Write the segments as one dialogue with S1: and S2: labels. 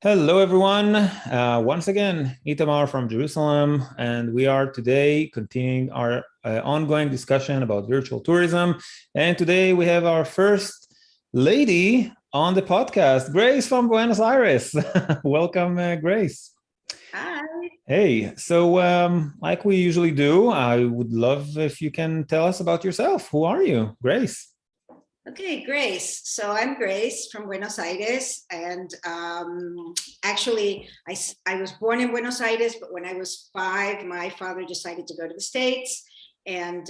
S1: Hello, everyone. Once again, Itamar from Jerusalem, and we are today continuing our ongoing discussion about virtual tourism. And today we have our first lady on the podcast, Grace from Buenos Aires. Welcome, Grace.
S2: Hi.
S1: Hey, so like we usually do, I would love if you can tell us about yourself. Who are you, Grace?
S2: Okay, Grace. So I'm Grace from Buenos Aires, and actually, I was born in Buenos Aires, but when I was 5, my father decided to go to the States, and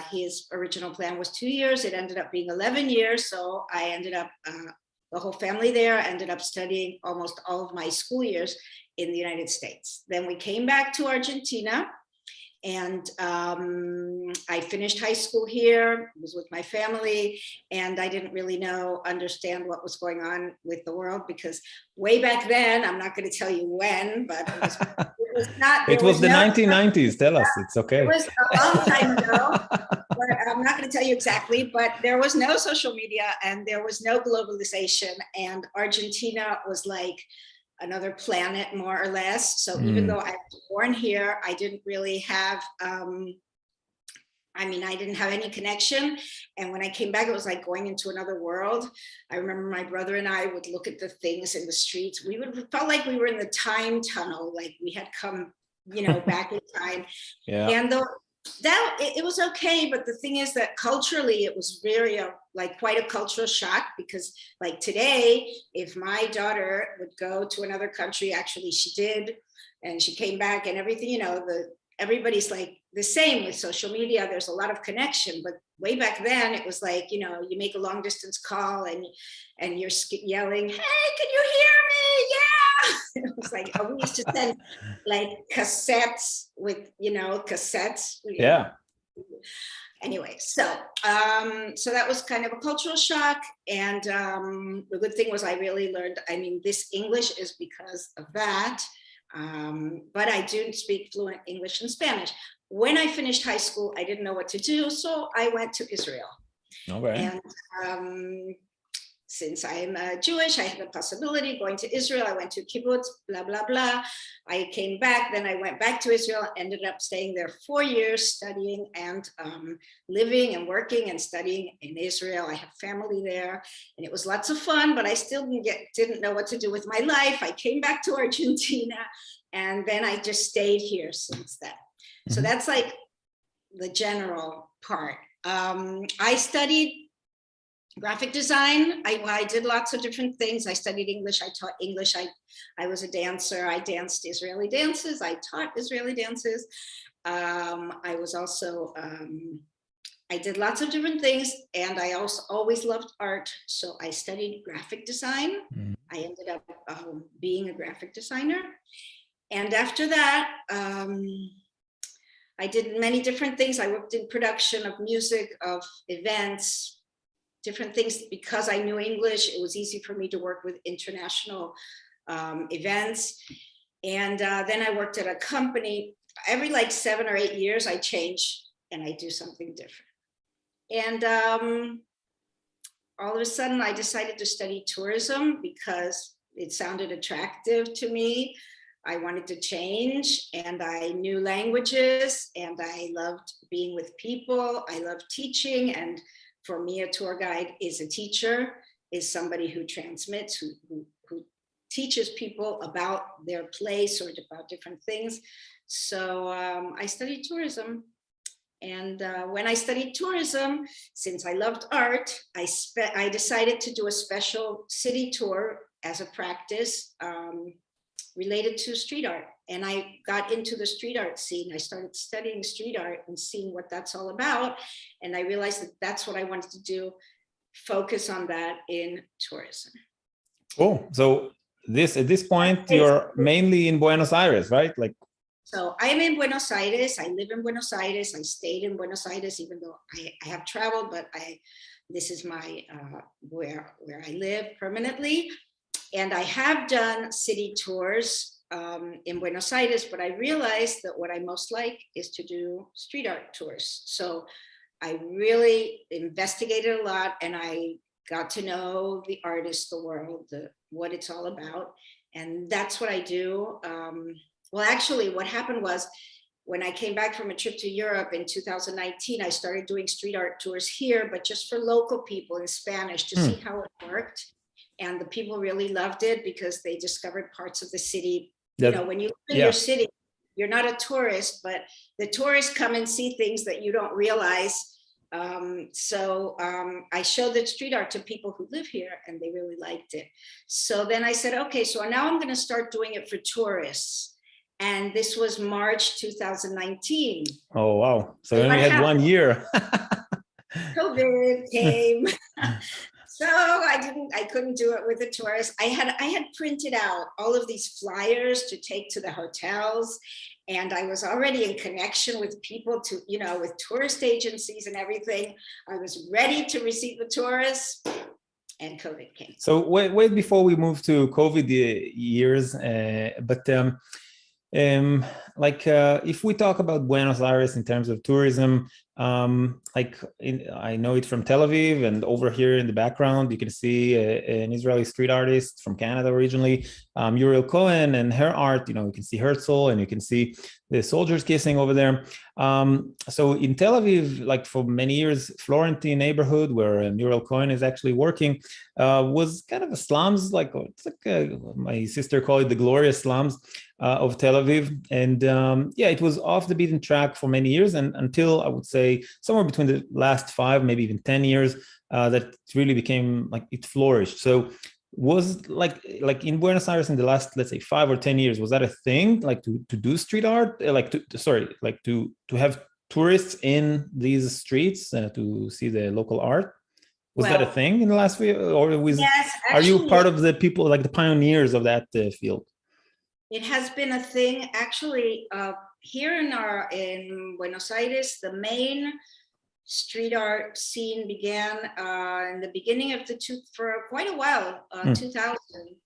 S2: his original plan was 2 years. It ended up being 11 years, so I ended up, the whole family there ended up studying almost all of my school years in the United States. Then we came back to Argentina. And I finished high school here, was with my family, and I didn't really understand what was going on with the world, because way back then, I'm not going to tell you when, but it was not.
S1: It was the 1990s. Tell us, it's okay.
S2: It was a long time ago, but I'm not going to tell you exactly, but there was no social media and there was no globalization, and Argentina was like another planet, more or less. So even though I was born here, I didn't really have, I didn't have any connection. And when I came back, it was like going into another world. I remember my brother and I would look at the things in the streets. Felt like we were in the time tunnel, like we had come, back in time.
S1: Yeah.
S2: And it was okay, but the thing is that culturally it was very quite a cultural shock, because like today, if my daughter would go to another country, actually she did, and she came back and everything, everybody's like the same with social media. There's a lot of connection, but way back then it was like, you make a long distance call and you're yelling, "Hey, can you hear me? Yeah." It was like, we used to send like cassettes with, cassettes.
S1: Yeah.
S2: Anyway, so that was kind of a cultural shock. And the good thing was I really learned, this English is because of that. But I do speak fluent English and Spanish. When I finished high school, I didn't know what to do, so I went to Israel.
S1: Okay.
S2: And since I'm Jewish, I had the possibility of going to Israel. I went to kibbutz, blah, blah, blah. I came back, then I went back to Israel, ended up staying there 4 years, studying and living and working and studying in Israel. I have family there, and it was lots of fun, but I still didn't know what to do with my life. I came back to Argentina, and then I just stayed here since then. So that's like the general part. I studied graphic design. I did lots of different things. I studied English. I taught English. I was a dancer. I danced Israeli dances. I taught Israeli dances. I was also, I did lots of different things, and I also always loved art. So I studied graphic design. I ended up being a graphic designer. And after that, I did many different things. I worked in production of music, of events, different things. Because I knew English, it was easy for me to work with international events. And then I worked at a company. Every 7 or 8 years, I change and I do something different. And all of a sudden, I decided to study tourism because it sounded attractive to me. I wanted to change, and I knew languages, and I loved being with people. I loved teaching, and for me, a tour guide is a teacher, is somebody who transmits, who teaches people about their place or about different things. So I studied tourism. And when I studied tourism, since I loved art, I decided to do a special city tour as a practice related to street art. And I got into the street art scene. I started studying street art and seeing what that's all about. And I realized that that's what I wanted to do, focus on that in tourism.
S1: Cool. So at this point, you're mainly in Buenos Aires, right?
S2: So I am in Buenos Aires. I live in Buenos Aires. I stayed in Buenos Aires, even though I have traveled, but this is my where I live permanently. And I have done city tours in Buenos Aires, but I realized that what I most like is to do street art tours. So I really investigated a lot, and I got to know the artist, the world, what it's all about. And that's what I do. Well, actually, what happened was when I came back from a trip to Europe in 2019, I started doing street art tours here, but just for local people in Spanish to see how it worked. And the people really loved it because they discovered parts of the city. You know, when you live in your city, you're not a tourist, but the tourists come and see things that you don't realize. So I showed the street art to people who live here and they really liked it. So then I said, okay, so now I'm going to start doing it for tourists. And this was March 2019.
S1: Oh, wow. So we only had 1 year.
S2: COVID came. So I couldn't do it with the tourists. I had printed out all of these flyers to take to the hotels. And I was already in connection with people to, you know, with tourist agencies and everything. I was ready to receive the tourists and COVID came.
S1: So wait before we move to COVID years, if we talk about Buenos Aires in terms of tourism, I know it from Tel Aviv, and over here in the background, you can see an Israeli street artist from Canada originally, Muriel Cohen, and her art, you know, you can see Herzl and you can see the soldiers kissing over there. So in Tel Aviv, like for many years, Florentine neighborhood where Muriel Cohen is actually working, was kind of a slums, my sister called it the glorious slums of Tel Aviv. And it was off the beaten track for many years, and until I would say somewhere between the last 5, maybe even 10 years, that it really became like it flourished. So was like in Buenos Aires in the last, let's say 5 or 10 years, was that a thing, like to do street art, to have tourists in these streets to see the local art? Was that a thing in the last few, or are you part of the people, like the pioneers of that field?
S2: It has been a thing actually. Here in Buenos Aires, the main street art scene began in the beginning of for quite a while, 2000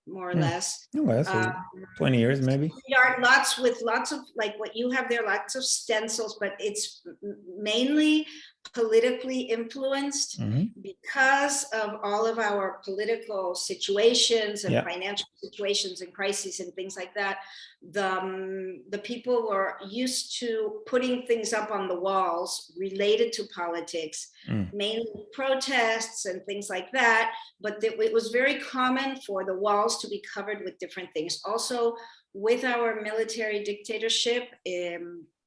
S2: more or less.
S1: So 20 years maybe.
S2: Street art, lots of like what you have there, lots of stencils, but it's mainly politically influenced because of all of our political situations and financial situations and crises and things like that. The people were used to putting things up on the walls related to politics, mainly protests and things like that. But it was very common for the walls to be covered with different things. Also, with our military dictatorship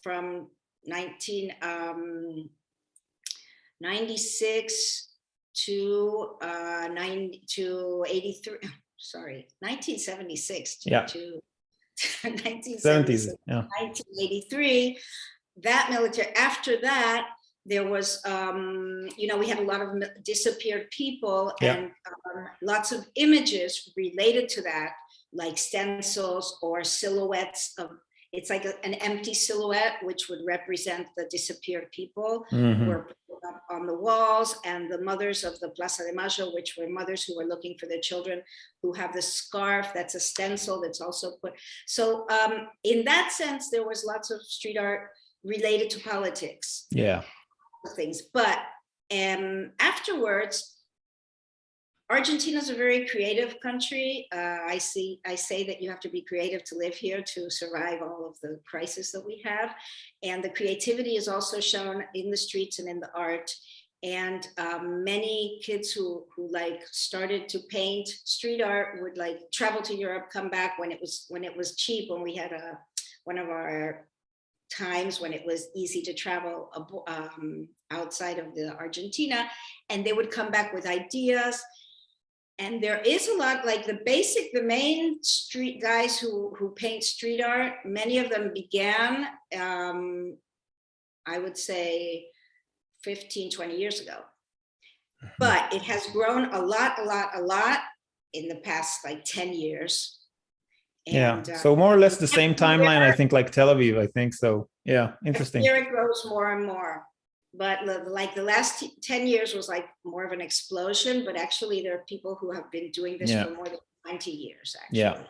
S2: from 1996 to 1976 to 1983, that military. After that, there was, we had a lot of disappeared people and lots of images related to that, like stencils or silhouettes of. It's like an empty silhouette, which would represent the disappeared people were put up on the walls, and the mothers of the Plaza de Mayo, which were mothers who were looking for their children, who have the scarf, that's a stencil that's also put. So in that sense, there was lots of street art related to politics. Things. But afterwards, Argentina is a very creative country. I say that you have to be creative to live here to survive all of the crisis that we have. And the creativity is also shown in the streets and in the art. And many kids who like started to paint street art would like travel to Europe, come back when it was cheap, when we had one of our times when it was easy to travel outside of the Argentina, and they would come back with ideas. And there is a lot, like the main street guys who paint street art, many of them began, I would say 15, 20 years ago. But it has grown a lot in the past like 10 years. And,
S1: so more or less the same timeline, I think, like Tel Aviv, I think so. Yeah, interesting.
S2: Here it grows more and more. But like the last 10 years was like more of an explosion, but actually there are people who have been doing this for more than 20 years, actually.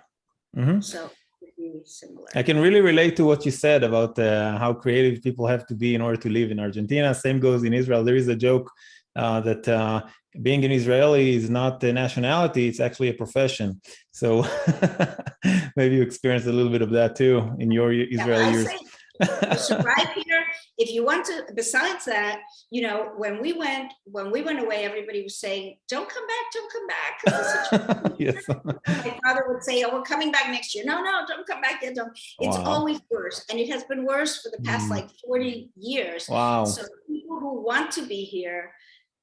S2: So it would be similar.
S1: I can really relate to what you said about how creative people have to be in order to live in Argentina. Same goes in Israel. There is a joke that being an Israeli is not a nationality, it's actually a profession. So maybe you experienced a little bit of that too in your Israeli years.
S2: You survive here. If you want to, besides that, you know, when we went away, everybody was saying, don't come back.
S1: Yes.
S2: My father would say, oh, we're coming back next year. No, don't come back yet. Don't. It's always worse. And it has been worse for the past like 40 years.
S1: Wow.
S2: So people who want to be here,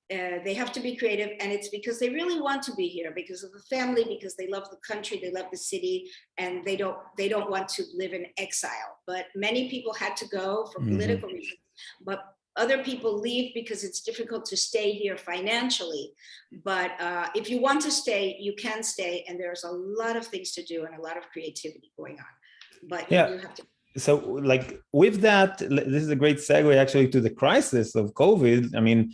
S2: they have to be creative, and it's because they really want to be here because of the family, because they love the country, they love the city, and they don't want to live in exile. But many people had to go for political reasons, but other people leave because it's difficult to stay here financially. But if you want to stay, you can stay, and there's a lot of things to do and a lot of creativity going on. But you have to.
S1: So like with that, this is a great segue actually to the crisis of COVID. I mean,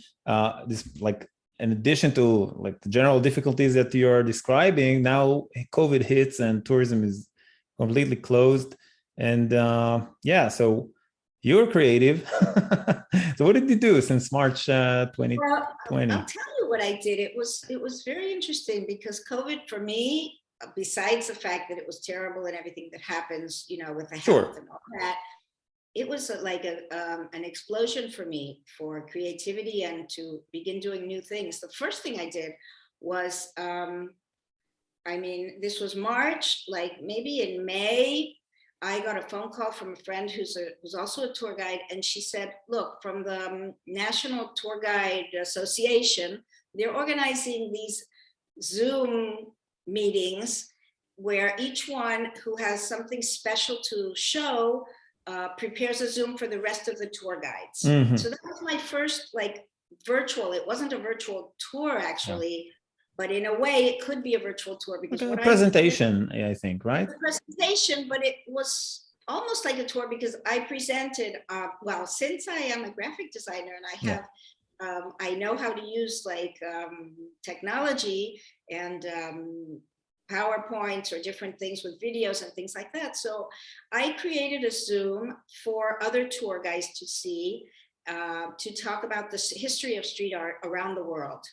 S1: this like in addition to like the general difficulties that you're describing, now COVID hits and tourism is completely closed. And so you're creative. So what did you do since March 2020?
S2: Well, I'll tell you what I did. It was very interesting because COVID for me, besides the fact that it was terrible and everything that happens, you know, with the health and all that, it was like an explosion for me for creativity and to begin doing new things. The first thing I did was, this was March, like maybe in May, I got a phone call from a friend who's also a tour guide, and she said, look, from the National Tour Guide Association, they're organizing these Zoom meetings where each one who has something special to show prepares a Zoom for the rest of the tour guides. So that was my first like virtual. It wasn't a virtual tour actually, but in a way it could be a virtual tour because
S1: like a presentation, I think, right?
S2: A presentation, but it was almost like a tour because I presented. Since I am a graphic designer and I have. I know how to use like technology and PowerPoints or different things with videos and things like that. So I created a Zoom for other tour guides to see, to talk about the history of street art around the world.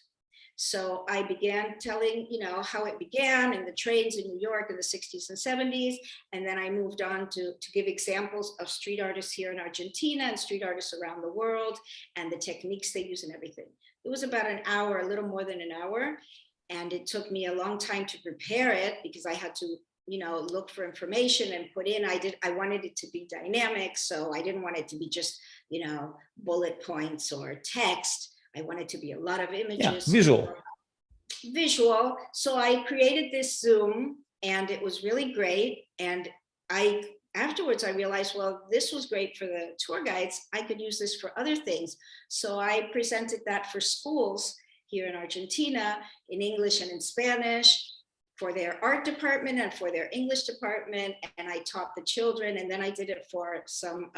S2: So I began telling, you know, how it began in the trains in New York in the 60s and 70s. And then I moved on to give examples of street artists here in Argentina and street artists around the world and the techniques they use and everything. It was about an hour, a little more than an hour. And it took me a long time to prepare it because I had to, you know, look for information and put in. I wanted it to be dynamic. So I didn't want it to be just, you know, bullet points or text. I wanted to be a lot of images. Visual. So I created this Zoom and it was really great. And afterwards I realized, well, this was great for the tour guides. I could use this for other things. So I presented that for schools here in Argentina in English and in Spanish for their art department and for their English department. And I taught the children. And then I did it for some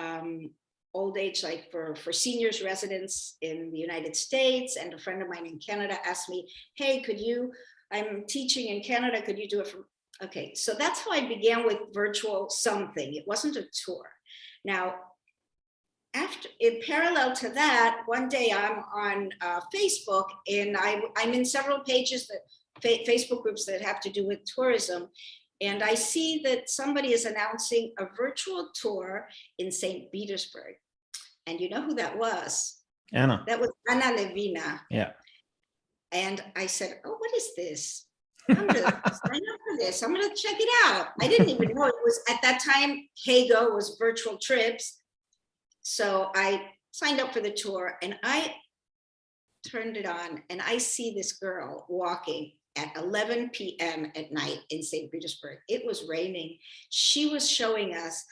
S2: old age, like for seniors residents in the United States. And a friend of mine in Canada asked me, hey, I'm teaching in Canada, could you do it okay. So that's how I began with virtual something. It wasn't a tour. Now, in parallel to that, one day I'm on Facebook and I'm in several pages Facebook groups that have to do with tourism. And I see that somebody is announcing a virtual tour in St. Petersburg. And you know who that was?
S1: Anna.
S2: That was Anna Levina.
S1: Yeah.
S2: And I said, oh, what is this? I'm going to sign up for this. I'm going to check it out. I didn't even know it was, at that time, Heygo was virtual trips. So I signed up for the tour and I turned it on and I see this girl walking at 11 p.m. at night in St. Petersburg. It was raining. She was showing us,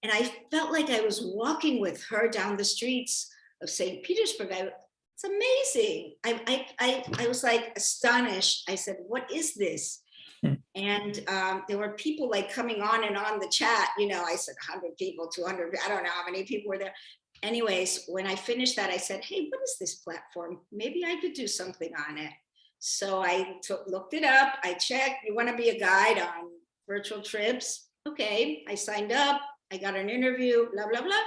S2: and I felt like I was walking with her down the streets of St. Petersburg. It's amazing. I was like astonished. I said, what is this? And there were people like coming on and on the chat, you know, I said 100 people, 200, I don't know how many people were there. Anyways, when I finished that, I said, hey, what is this platform? Maybe I could do something on it. So I looked it up. I checked, you want to be a guide on virtual trips? Okay, I signed up. I got an interview, blah, blah, blah.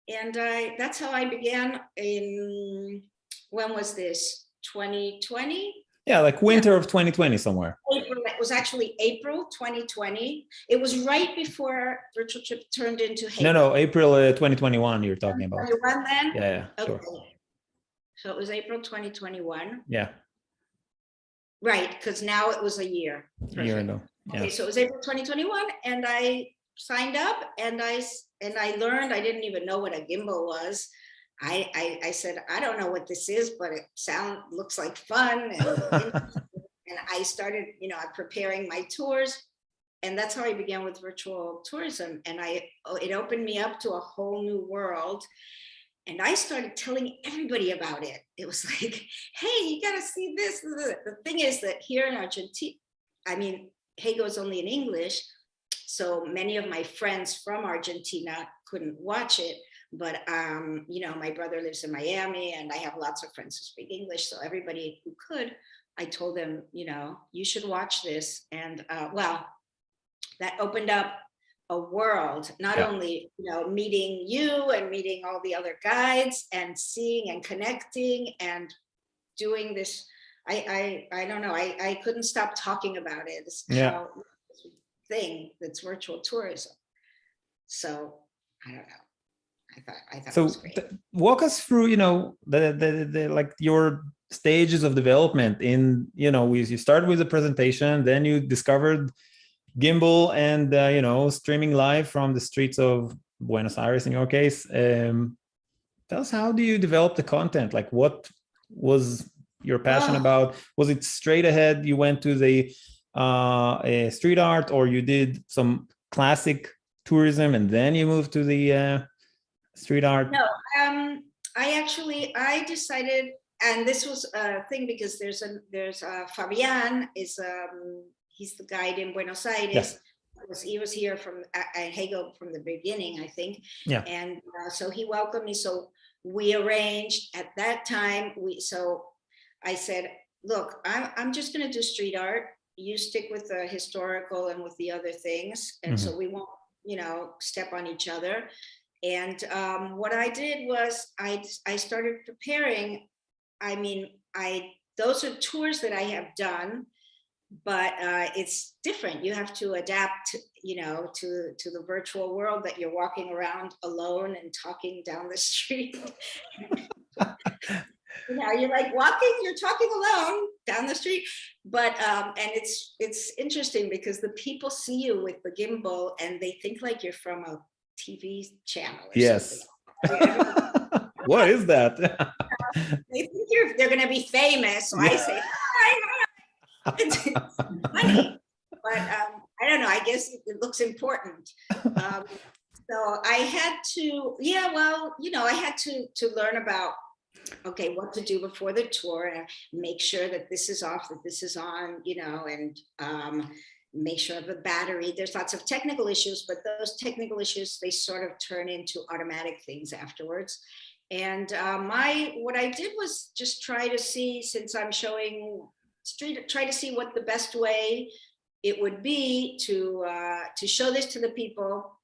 S2: And that's how I began in, when was this? 2020.
S1: Yeah, like winter of 2020 somewhere.
S2: April, it was actually April 2020. It was right before Virtual Trip turned into Heygo.
S1: No, April 2021 you're talking about.
S2: 2021 then?
S1: Yeah,
S2: okay.
S1: Sure.
S2: So it was April 2021.
S1: Yeah.
S2: Right, because now it was a year.
S1: A year ago. Yeah.
S2: Okay, so it was April 2021, and I signed up, and I learned. I didn't even know what a gimbal was. I said, I don't know what this is, but it looks like fun, and I started, preparing my tours, and that's how I began with virtual tourism, and it opened me up to a whole new world. And I started telling everybody about it. It was like, hey, you got to see this. The thing is that here in Argentina, Heygo is only in English. So many of my friends from Argentina couldn't watch it. But, my brother lives in Miami, and I have lots of friends who speak English. So everybody who could, I told them, you should watch this. And that opened up a world, not only meeting you and meeting all the other guides and seeing and connecting and doing this. I don't know. I couldn't stop talking about it. It's thing that's virtual tourism. So I don't know. I thought
S1: so
S2: it was great.
S1: Walk us through, the like your stages of development in, you started with the presentation, then you discovered gimbal and streaming live from the streets of Buenos Aires in your case. Tell us, how do you develop the content? Like, what was your passion about? Was it straight ahead you went to the street art, or you did some classic tourism and then you moved to the street art?
S2: No, I decided, and this was a thing because there's Fabian is he's the guide in Buenos Aires.
S1: Yes.
S2: He was here from Heygo from the beginning, I think.
S1: Yeah.
S2: And so he welcomed me. So we arranged at that time. So I said, look, I'm just going to do street art. You stick with the historical and with the other things, and so we won't, step on each other. And what I did was I started preparing. Those are tours that I have done, but it's different. You have to adapt, to the virtual world that you're walking around alone and talking down the street. You're like you're talking alone down the street. But and it's interesting because the people see you with the gimbal and they think like you're from a TV channel or
S1: yes.
S2: something.
S1: What is that?
S2: They think they're going to be famous. So I say, hi. It's funny, but I don't know. I guess it looks important. So I had to, I had to learn about, okay, what to do before the tour, and make sure that this is off, that this is on, and make sure of the battery. There's lots of technical issues, but those technical issues, they sort of turn into automatic things afterwards. And what I did was just try to see, since I'm showing street, try to see what the best way it would be to show this to the people,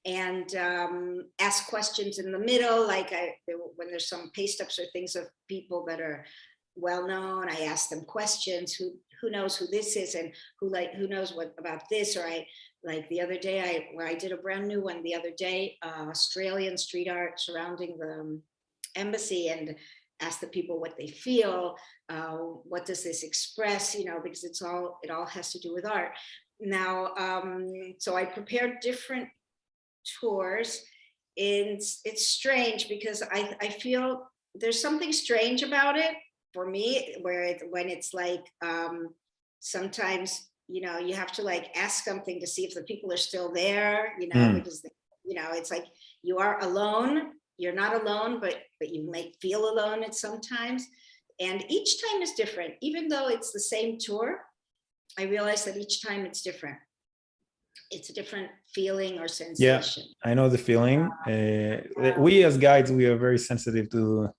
S2: and ask questions in the middle, like when there's some paste ups or things of people that are well known, I ask them questions. Who knows who this is, and who knows what about this? Or like the other day, I did a brand new one the other day, Australian street art surrounding the embassy, and ask the people what they feel. What does this express? Because it all has to do with art. Now, so I prepared different tours. It's strange because I feel there's something strange about it for me, when it's like sometimes you have to like ask something to see if the people are still there, because it's like you are alone. You're not alone, but you might feel alone at sometimes. And each time is different. Even though it's the same tour, I realize that each time it's different. It's a different feeling or sensation.
S1: Yeah, I know the feeling. We as guides, we are very sensitive to,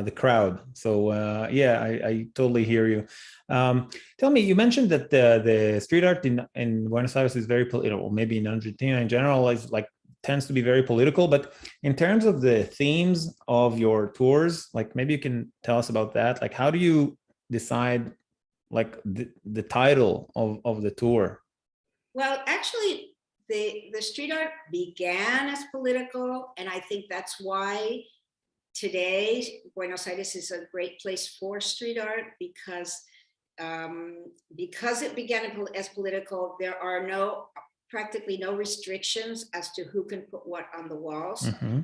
S1: the crowd. So I totally hear you. Tell me, you mentioned that the street art in Buenos Aires is very, maybe in Argentina in general, is like tends to be very political. But in terms of the themes of your tours, like maybe you can tell us about that. Like, how do you decide like the title of the tour?
S2: Well, actually, the street art began as political, and I think that's why today Buenos Aires is a great place for street art, because it began as political. There are practically no restrictions as to who can put what on the walls.
S1: Mm-hmm.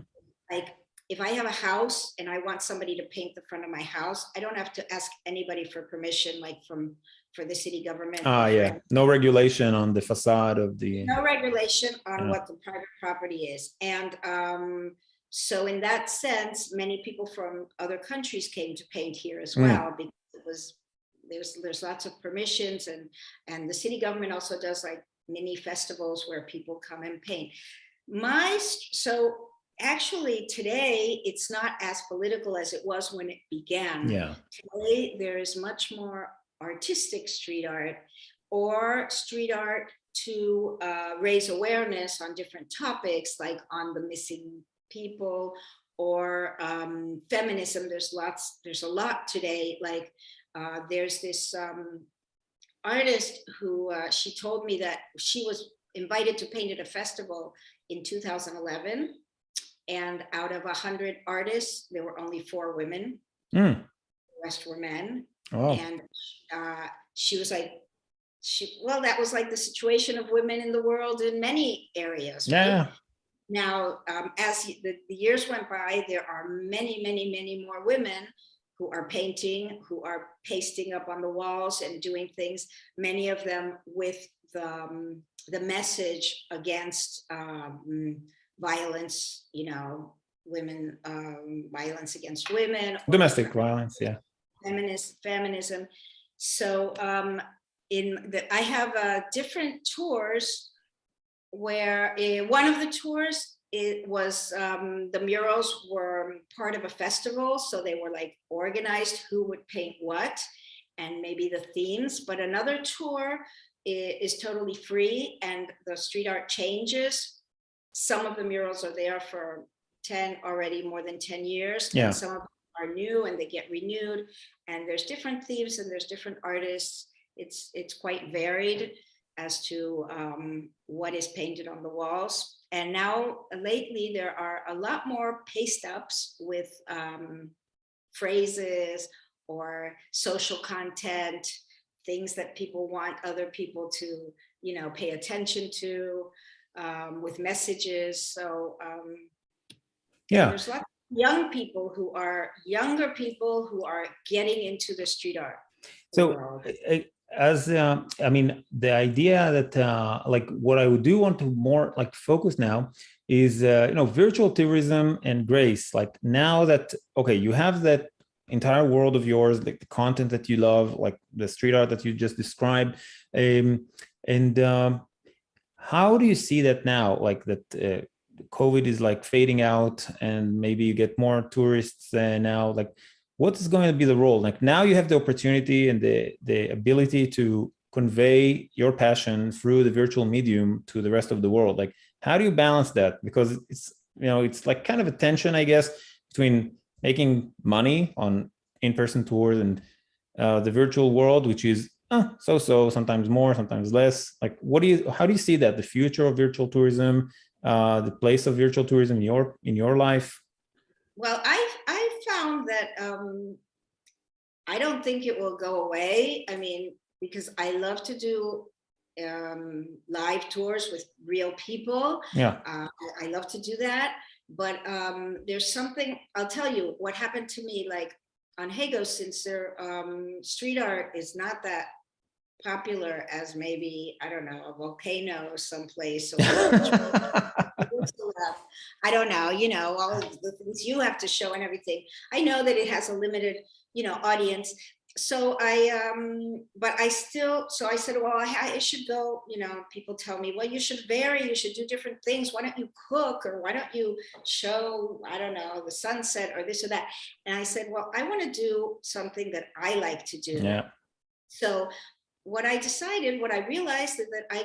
S2: Like, if I have a house and I want somebody to paint the front of my house, I don't have to ask anybody for permission, like for the city government.
S1: Yeah, no regulation on the facade of the.
S2: No regulation on what the private property is. And so in that sense, many people from other countries came to paint here as well, because there's lots of permissions, and the city government also does like mini festivals where people come and paint. So actually today it's not as political as it was when it began.
S1: Yeah.
S2: Today there is much more artistic street art, or street art to raise awareness on different topics, like on the missing people, or feminism. There's a lot today. Like there's this artist who she told me that she was invited to paint at a festival in 2011, and out of 100 artists there were only 4 women. The rest were men. And she was like, that was like the situation of women in the world in many areas, right?
S1: Yeah.
S2: Now, as the years went by, there are many more women who are painting, who are pasting up on the walls and doing things, many of them with the message against violence, women, violence against women.
S1: Domestic violence, yeah.
S2: Feminism. So I have different tours where one of the tours, it was the murals were part of a festival, so they were like organized who would paint what and maybe the themes. But another tour is totally free, and the street art changes. Some of the murals are there for more than 10 years.
S1: Yeah.
S2: And some of them are new and they get renewed, and there's different themes and there's different artists. It's quite varied as to what is painted on the walls. And now lately there are a lot more paste ups with phrases or social content, things that people want other people to pay attention to, with messages. So there's lots of younger people who are getting into the street art.
S1: So the idea that like what I do want to more like focus now is virtual tourism and grace. Like now that you have that entire world of yours, like the content that you love, like the street art that you just described, and how do you see that now, like that COVID is like fading out and maybe you get more tourists now, like what is going to be the role? Like now you have the opportunity and the ability to convey your passion through the virtual medium to the rest of the world. Like, how do you balance that? Because it's like kind of a tension, I guess, between making money on in-person tours and the virtual world, which is so sometimes more, sometimes less. Like, how do you see that, the future of virtual tourism, the place of virtual tourism in your life?
S2: Well, I found that I don't think it will go away. I mean, because I love to do live tours with real people.
S1: Yeah,
S2: I love to do that. But there's something, I'll tell you what happened to me, like on Heygo, since their street art is not that popular as maybe, I don't know, a volcano someplace. Or I don't know, all of the things you have to show and everything. I know that it has a limited, audience. So I said, well, I should go, people tell me, well, you should vary, you should do different things. Why don't you cook, or why don't you show, I don't know, the sunset or this or that? And I said, well, I want to do something that I like to do.
S1: Yeah.
S2: So what I realized is that I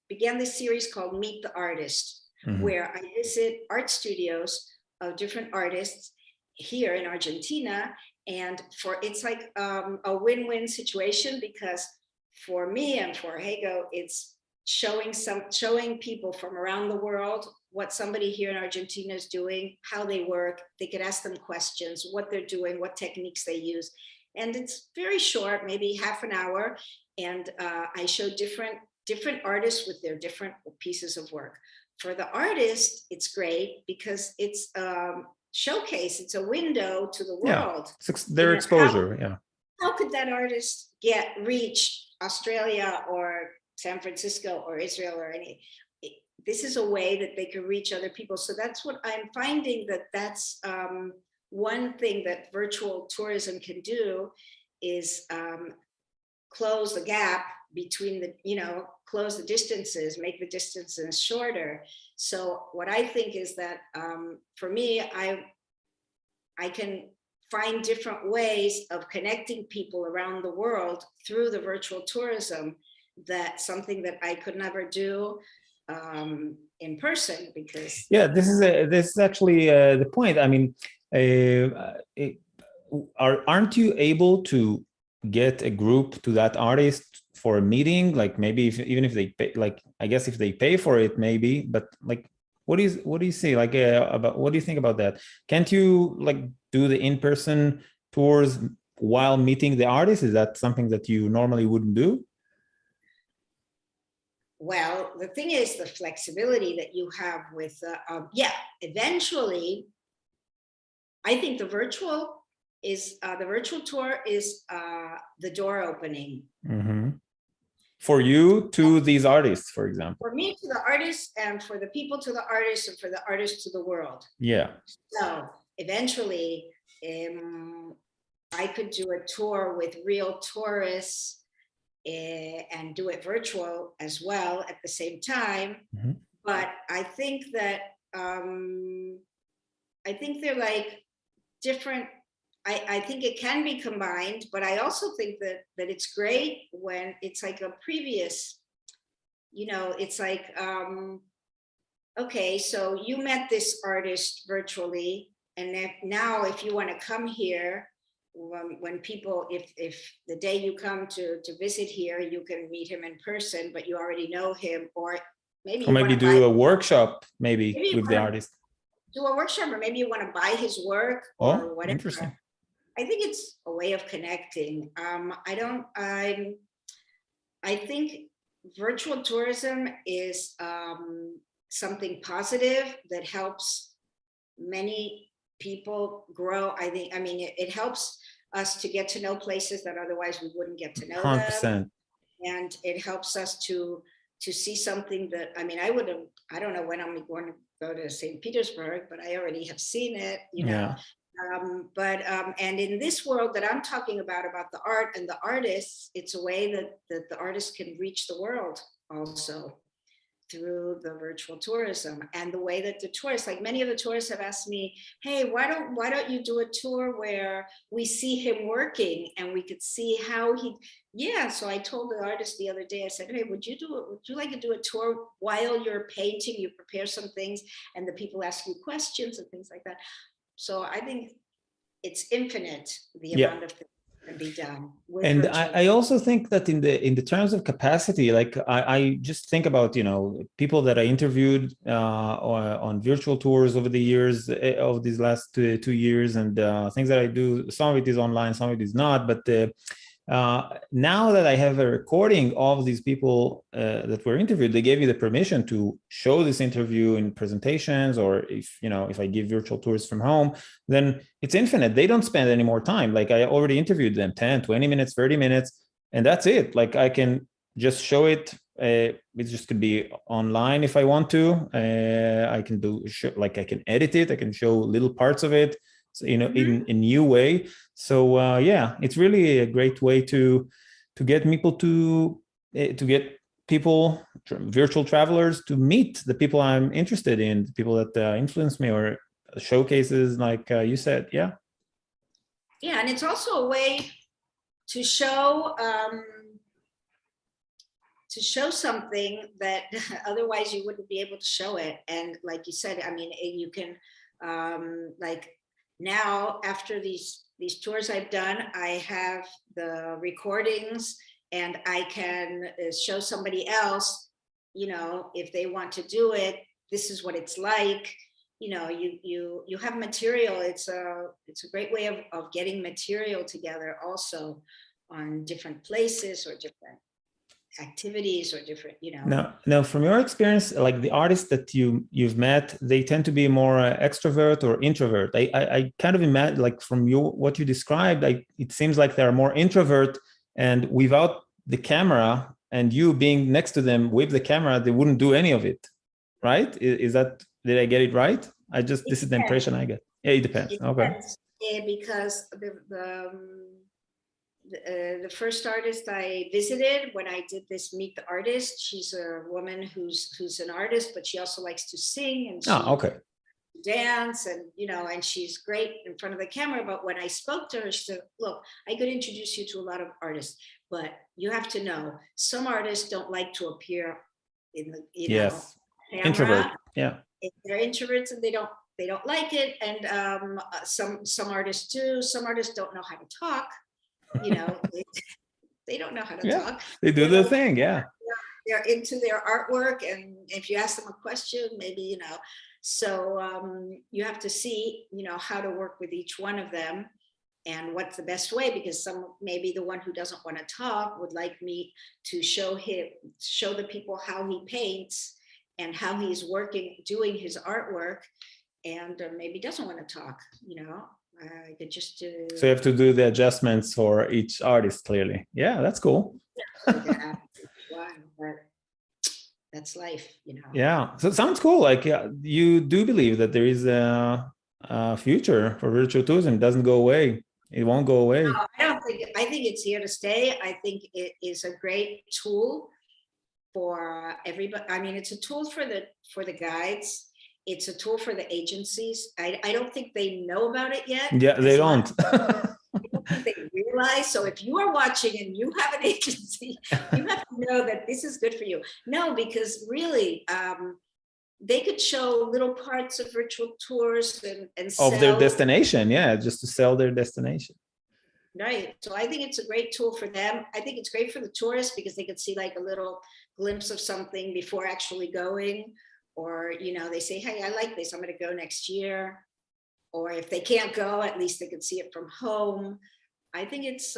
S2: began this series called Meet the Artist, where I visit art studios of different artists here in Argentina. And it's like a win-win situation, because for me and for Heygo, it's showing people from around the world what somebody here in Argentina is doing, how they work. They could ask them questions, what they're doing, what techniques they use. And it's very short, maybe half an hour. And I show different artists with their different pieces of work. For the artist, it's great because it's showcase. It's a window to the world.
S1: Yeah, their exposure.
S2: How could that artist reach Australia or San Francisco or Israel or any? This is a way that they can reach other people. So that's what I'm finding, that's one thing that virtual tourism can do, is close the gap between close the distances, make the distances shorter. So what I think is that for me, I can find different ways of connecting people around the world through the virtual tourism. That's something that I could never do in person, because
S1: this is actually the point. I mean, aren't you able to get a group to that artist for a meeting? Like maybe even if they pay, like I guess if they pay for it, maybe. But like, what do you say? Like about what do you think about that? Can't you like do the in-person tours while meeting the artist? Is that something that you normally wouldn't do?
S2: Well, the thing is the flexibility that you have with, eventually, I think the virtual tour is the door opening.
S1: For you to these artists, for example.
S2: For me to the artists, and for the people to the artists, and for the artists to the world.
S1: Yeah.
S2: So eventually, I could do a tour with real tourists and do it virtual as well at the same time. But I think that they're like different. I think it can be combined, but I also think that it's great when it's like a previous, it's like, okay, so you met this artist virtually, and now if you want to come here, when people, if the day you come to visit here, you can meet him in person, but you already know him, or maybe
S1: do a workshop, maybe with the artist.
S2: Do a workshop, or maybe you want to buy his work or whatever.
S1: Interesting.
S2: I think it's a way of connecting. I think virtual tourism is something positive that helps many people grow. It helps us to get to know places that otherwise we wouldn't get to know
S1: 100%.
S2: them. And it helps us to see something that, I don't know when I'm going to go to St. Petersburg, but I already have seen it, know. And in this world that I'm talking about the art and the artists, it's a way that the artists can reach the world also through the virtual tourism. And the way that the tourists, like many of the tourists have asked me, hey, why don't you do a tour where we see him working and we could see how so I told the artist the other day, I said, hey, would you like to do a tour while you're painting? You prepare some things and the people ask you questions and things like that. So I think it's infinite, the amount of things that can be done.
S1: And I also think that in the terms of capacity, like I just think about, people that I interviewed on virtual tours over the years of these last 2 years, and things that I do. Some of it is online, some of it is not. But now that I have a recording of these people that were interviewed, they gave me the permission to show this interview in presentations, or if I give virtual tours from home, then it's infinite. They don't spend any more time. Like I already interviewed them 10, 20 minutes, 30 minutes, and that's it. Like I can just show it. It just could be online if I want to. I can I can edit it. I can show little parts of it, in a new way. So it's really a great way to get people to get people, virtual travelers, to meet the people I'm interested in, the people that influence me, or showcases, like you said. And
S2: it's also a way to show to show something that otherwise you wouldn't be able to show it. And like you said, I mean, you can, like now after these tours I've done, I have the recordings and I can show somebody else, you know, if they want to do it, this is what it's like. You know, you have material. It's a great way of getting material together also on different places or different activities or different, you know.
S1: Now, from your experience, like the artists that you've met, they tend to be more extrovert or introvert. I kind of imagine, like from what you described, it seems like they're more introvert, and without the camera and you being next to them with the camera, they wouldn't do any of it, right? Is that, did I get it right? This is the impression I get. Yeah, it depends.
S2: It
S1: Okay.
S2: depends. Yeah, because the first artist I visited when I did this Meet the Artist, she's a woman who's an artist, but she also likes to sing and
S1: okay.
S2: dance, and you know, and she's great in front of the camera. But when I spoke to her, she said, look, I could introduce you to a lot of artists, but you have to know some artists don't like to appear in the, you know, camera.
S1: Introvert. Yeah.
S2: If they're introverts and they don't like it. And some artists do. Some artists don't know how to talk. You know, they don't know how to talk.
S1: They do the thing. Yeah.
S2: They're into their artwork, and if you ask them a question, maybe, you know. So you have to see, you know, how to work with each one of them and what's the best way, because maybe the one who doesn't want to talk would like me to show the people how he paints and how he's doing his artwork, and maybe doesn't want to talk, you know. I could just do.
S1: So you have to do the adjustments for each artist, clearly. Yeah, that's cool.
S2: Yeah, but that's life, you know.
S1: Yeah, so it sounds cool. Like you do believe that there is a future for virtual tourism. It doesn't go away. It won't go away.
S2: No, I don't think. I think it's here to stay. I think it is a great tool for everybody. I mean, it's a tool for the guides. It's a tool for the agencies. I don't think they know about it yet.
S1: Yeah, they don't.
S2: I don't think they realize. So if you are watching and you have an agency, you have to know that this is good for you. No, because really, they could show little parts of virtual tours and sell.
S1: Of their destination, yeah, just to sell their destination.
S2: Right. So I think it's a great tool for them. I think it's great for the tourists because they could see like a little glimpse of something before actually going. Or, you know, they say, hey, I like this, I'm going to go next year. Or if they can't go, at least they can see it from home. I think it's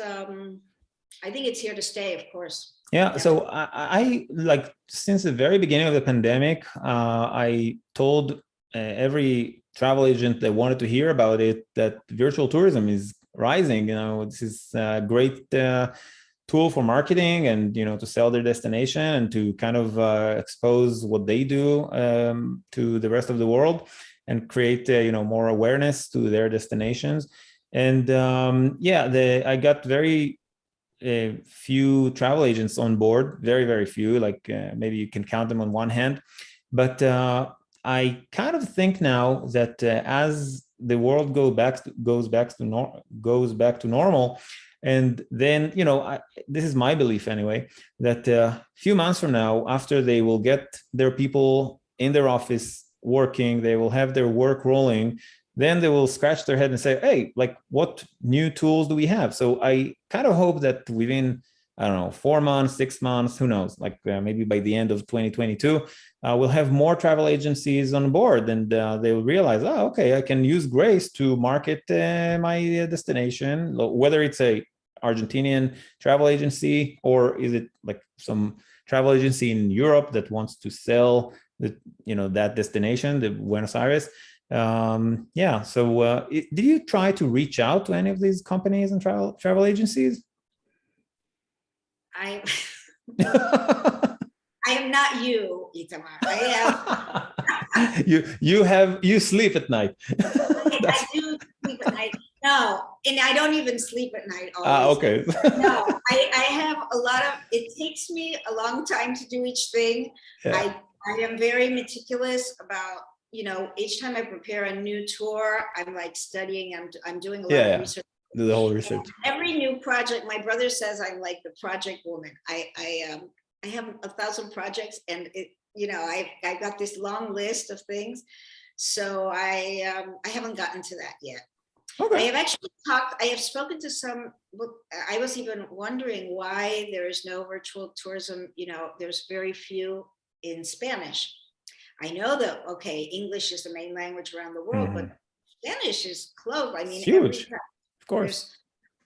S2: here to stay, of course.
S1: Yeah. So I like, since the very beginning of the pandemic, I told every travel agent that wanted to hear about it that virtual tourism is rising. You know, this is a great tool for marketing and, you know, to sell their destination and to kind of expose what they do to the rest of the world and create, you know, more awareness to their destinations. And I got very few travel agents on board, very, very few, like maybe you can count them on one hand. But I kind of think now that as the world goes back to normal, and then, you know, this is my belief anyway, that a few months from now, after they will get their people in their office working, they will have their work rolling, then they will scratch their head and say, hey, like, what new tools do we have? So I kind of hope that within, I don't know, 4 months, 6 months, who knows, like maybe by the end of 2022, we'll have more travel agencies on board, and they will realize, oh, okay, I can use Grace to market my destination, whether it's a Argentinian travel agency or is it like some travel agency in Europe that wants to sell that destination, the Buenos Aires. So did you try to reach out to any of these companies and travel agencies?
S2: I am not you, Itamar. I
S1: am. you sleep at night.
S2: I do sleep at night. No, and I don't even sleep at night always.
S1: Okay.
S2: No, I have a lot of. It takes me a long time to do each thing. Yeah. I am very meticulous about, you know, each time I prepare a new tour, I'm like studying. I'm doing a lot of research.
S1: Do the whole research.
S2: And every new project, my brother says I'm like the project woman. have 1,000 projects, and I got this long list of things. So I haven't gotten to that yet.
S1: Okay.
S2: I have actually I have spoken to some, I was even wondering why there is no virtual tourism, there's very few in Spanish. I know that, okay, English is the main language around the world, but Spanish is close. I mean,
S1: it's huge, of course.
S2: There's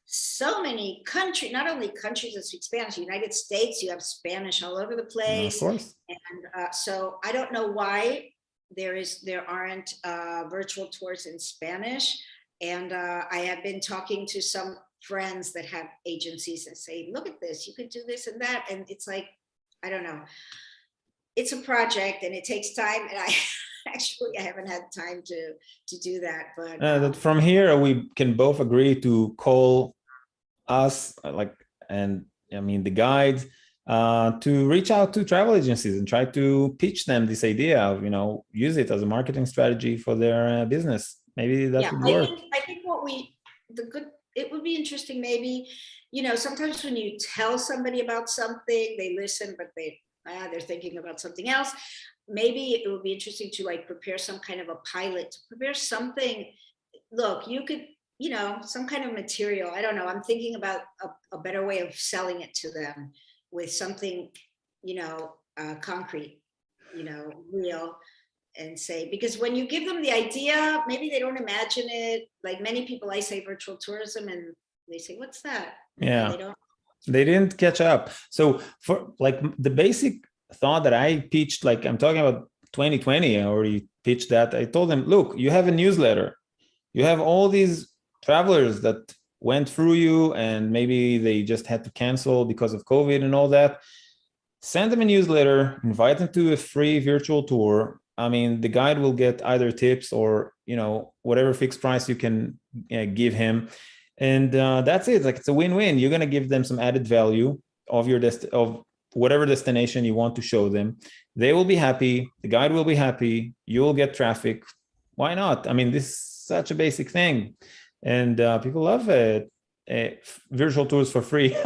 S2: so many countries, not only countries that speak Spanish, United States, you have Spanish all over the place.
S1: Of course.
S2: And so I don't know why there aren't virtual tours in Spanish. And I have been talking to some friends that have agencies that say, look at this, you could do this and that. And it's like, I don't know. It's a project and it takes time. And I haven't had time to do that. But
S1: that from here, we can both agree to call us, the guides, to reach out to travel agencies and try to pitch them this idea of, use it as a marketing strategy for their business. Maybe that would work.
S2: I think it would be interesting. Maybe, sometimes when you tell somebody about something, they listen, but they're thinking about something else. Maybe it would be interesting to prepare some kind of a pilot, to prepare something. Look, you could, some kind of material. I don't know. I'm thinking about a better way of selling it to them with something, concrete, real. And say, because when you give them the idea, maybe they don't imagine it. Like many people, I say virtual tourism and they say, what's that?
S1: Yeah, they didn't catch up. So for the basic thought that I pitched, I'm talking about 2020, I already pitched that. I told them, look, you have a newsletter. You have all these travelers that went through you and maybe they just had to cancel because of COVID and all that. Send them a newsletter, invite them to a free virtual tour. I mean, the guide will get either tips or, whatever fixed price you can give him. And that's it. It's a win-win. You're going to give them some added value of of whatever destination you want to show them. They will be happy. The guide will be happy. You'll get traffic. Why not? I mean, this is such a basic thing. And people love it. Virtual tours for free,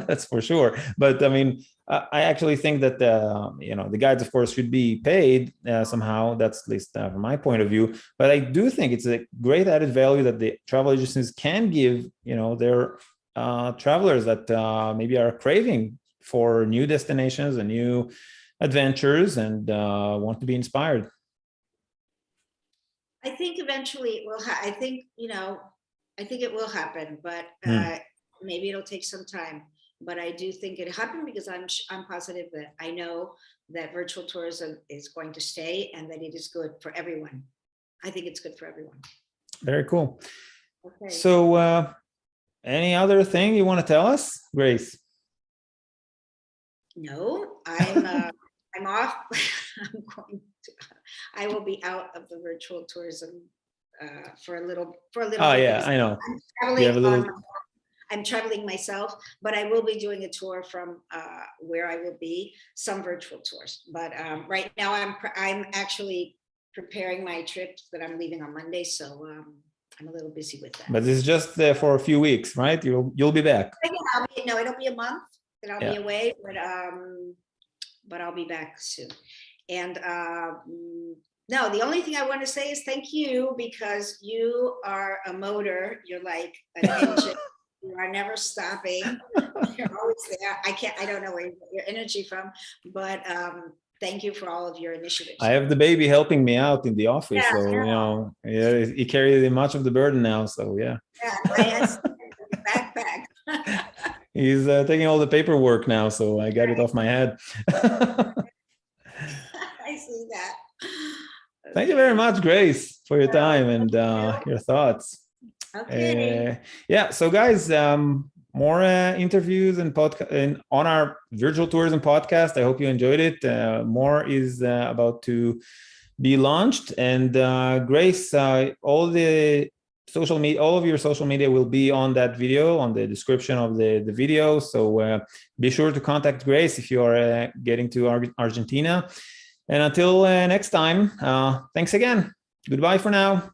S1: that's for sure. But I mean, I actually think that the guides, of course, should be paid somehow. That's at least from my point of view. But I do think it's a great added value that the travel agencies can give, their travelers that maybe are craving for new destinations and new adventures and want to be inspired.
S2: I think eventually it will. I think it will happen, but maybe it'll take some time. But I do think it'll happen because I'm positive that I know that virtual tourism is going to stay and that it is good for everyone. I think it's good for everyone.
S1: Very cool.
S2: Okay.
S1: So any other thing you want to tell us, Grace?
S2: No, I'm off. I will be out of the virtual tourism for a little.
S1: Oh yeah, I know.
S2: I'm traveling myself, but I will be doing a tour from where I will be, some virtual tours. But right now I'm actually preparing my trip that I'm leaving on Monday, so I'm a little busy with that.
S1: But this is just for a few weeks, right? You'll be back.
S2: No, it'll be a month that I'll be away, but I'll be back soon. And no, the only thing I want to say is thank you, because you are a motor. You're like an engine. You are never stopping. You're always there. I don't know where you get your energy from, but thank you for all of your initiatives.
S1: I have the baby helping me out in the office, so he carries much of the burden now. So yeah.
S2: Yeah, I have a backpack.
S1: He's taking all the paperwork now, so I got it off my head.
S2: I see that.
S1: Thank you very much, Grace, for your time and your thoughts.
S2: Okay.
S1: So guys, more interviews and podcast on our virtual tourism podcast. I hope you enjoyed it. More is about to be launched, and Grace, all of your social media will be on that video, on the description of the video. So be sure to contact Grace if you are getting to Argentina. And until next time, thanks again. Goodbye for now.